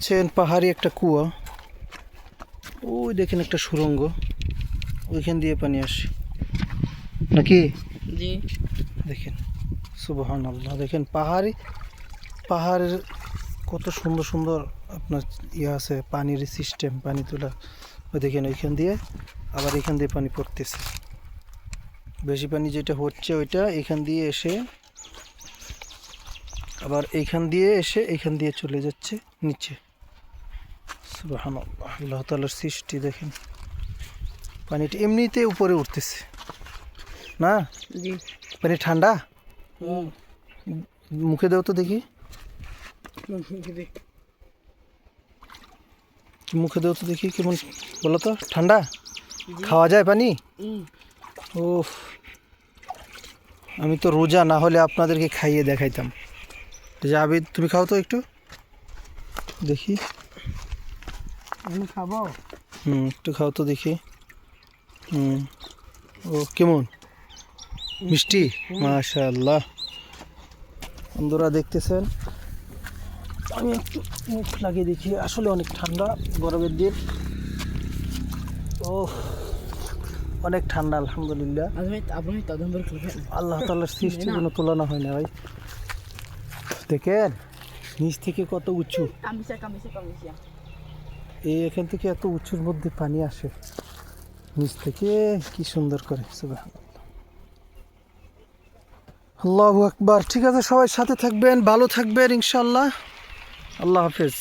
Chain পাহাড়ি একটা কুয়া, ওই দেখেন একটা সুড়ঙ্গ, ওইখান দিয়ে পানি আসে নাকি? জি। দেখেন সুবহানাল্লাহ, দেখেন পাহাড়ের কত সুন্দর সুন্দর আপনার আছে পানির সিস্টেম, পানি তোলা। ওই দেখেন ওইখান দিয়ে, আবার এখান দিয়ে পানি পড়তেছে। বেশি পানি যেটা হচ্ছে ওইটা এখান দিয়ে এসে, আবার এইখান দিয়ে এসে এইখান দিয়ে চলে যাচ্ছে নিচে। সুবহানাল্লাহ, আল্লাহ তাআলার সৃষ্টি দেখেন। পানিটা এমনিতে উপরে উঠতেছে না? জি। পানি ঠান্ডা। মুখে দাও তো দেখি, মুখে দাও তো দেখি কেমন, বলো তো। ঠান্ডা? খাওয়া যায় পানি? ও, আমি তো রোজা, না হলে আপনাদেরকে খাইয়ে দেখাইতাম। যে আবিদ, তুমি খাও তো একটু দেখি। আমি খাবো। একটু খাও তো দেখি। ও কেমন মিষ্টি, মাশাআল্লাহ। বন্ধুরা দেখতেছেন, আমি একটু মুখ লাগিয়ে দেখি, আসলে অনেক ঠান্ডা, গরমের দিন। ও, অনেক ঠান্ডা আলহামদুলিল্লাহ। আপনি তদন্ত করবেন। আল্লাহ তাআলার সৃষ্টি কোনো তুলনা হয় না ভাই। দেখেন নিচ থেকে কত উঁচু, এই এখান থেকে এত উঁচুর মধ্যে পানি আসে নিচ থেকে, কি সুন্দর করে। সুবহানাল্লাহ, আল্লাহু আকবার। ঠিক আছে, সবাই সাথে থাকবেন, ভালো থাকবেন ইনশাআল্লাহ। আল্লাহ হাফেজ।